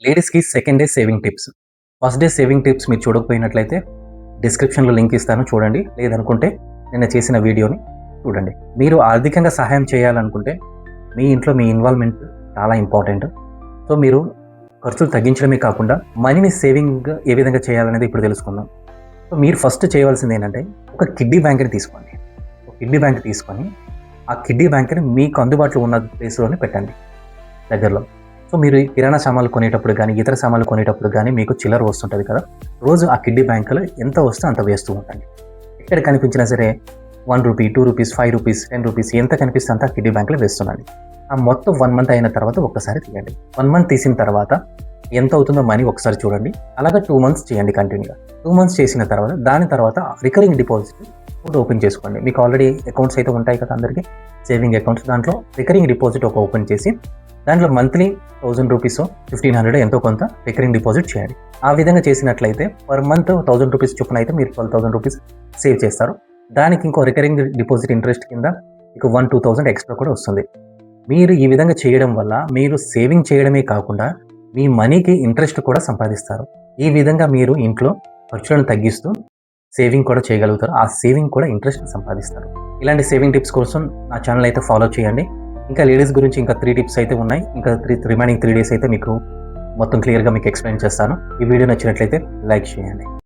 లేడీస్‌కి second day saving tips. First day saving tips మీరు చూడకపోయినట్లయితే డిస్క్రిప్షన్‌లో లింక్ ఇస్తాను చూడండి. లేదనుకుంటే నిన్న చేసిన వీడియోని చూడండి. మీరు ఆర్థికంగా సహాయం చేయాలనుకుంటే మీ ఇంట్లో మీ ఇన్వాల్వ్‌మెంట్ చాలా ఇంపార్టెంట్. సో, మీరు ఖర్చులు తగ్గించడమే కాకుండా మనీని సేవింగ్ ఏ విధంగా చేయాలనేది ఇప్పుడు తెలుసుకుందాం. సో, మీరు ఫస్ట్ చేయవలసింది ఏంటంటే ఒక కిడ్డీ బ్యాంక్‌ని తీసుకోండి. ఒక కిడ్డీ బ్యాంక్ తీసుకొని ఆ కిడ్డీ బ్యాంక్‌ని మీకు అందుబాటులో ఉన్న ప్లేస్‌లోనే పెట్టండి దగ్గరలో. సో, మీరు ఈ కిరాణా సామాన్లు కొనేటప్పుడు గానీ, ఇతర సామాన్లు కొనేటప్పుడు గానీ మీకు చిల్లర వస్తుంటది కదా! రోజు ఆ కిడ్డీ బ్యాంక్‌లో ఎంత వస్తే అంత వేస్తూ ఉండండి. ఎక్కడ కనిపించినా సరే రూ. 1, రూ. 2, రూ. 5, రూ. 10 ఎంత కనిపిస్తే అంత ఆ కిడ్డీ బ్యాంక్‌లో వేస్తుండండి. ఆ మొత్తం 1 మంత్ అయిన తర్వాత ఒక్కసారి తీయండి. 1 మంత్ తీసిన తర్వాత ఎంత అవుతుందో మనీ ఒకసారి చూడండి. అలాగే 2 మంత్స్ చేయండి కంటిన్యూగా. 2 మంత్స్ చేసిన తర్వాత దాని తర్వాత రికరింగ్ డిపాజిట్ ఒకటి ఓపెన్ చేసుకోండి. మీకు ఆల్రెడీ అకౌంట్స్ అయితే ఉంటాయి కదా అందరికీ, సేవింగ్ అకౌంట్స్. దాంట్లో రికరింగ్ డిపాజిట్ ఒక ఓపెన్ చేసి దాంట్లో మంత్లీ రూ. 1000 1500 ఎంతో కొంత రికరింగ్ డిపాజిట్ చేయండి. ఆ విధంగా చేసినట్లయితే పర్ మంత్ రూ. 1000 చొప్పున అయితే మీరు రూ. 12,000 సేవ్ చేస్తారు. దానికి ఇంకో రికరింగ్ డిపాజిట్ ఇంట్రెస్ట్ కింద మీకు 1,000-2,000 ఎక్స్ట్రా కూడా వస్తుంది. మీరు ఈ విధంగా చేయడం వల్ల మీరు సేవింగ్ చేయడమే కాకుండా మీ మనీకి ఇంట్రెస్ట్ కూడా సంపాదిస్తారు. ఈ విధంగా మీరు ఇంట్లో ఖర్చులను తగ్గిస్తూ సేవింగ్ కూడా చేయగలుగుతారు. ఆ సేవింగ్ కూడా ఇంట్రెస్ట్ సంపాదిస్తారు. ఇలాంటి సేవింగ్ టిప్స్ కోసం నా ఛానల్ అయితే ఫాలో చేయండి. ఇంకా లేడీస్ గురించి ఇంకా 3 టిప్స్ అయితే ఉన్నాయి. ఇంకా రిమైనింగ్ 3 డేస్ అయితే మీకు మొత్తం క్లియర్‌గా మీకు ఎక్స్‌ప్లెయిన్ చేస్తాను. ఈ వీడియో నచ్చినట్లయితే లైక్ చేయండి.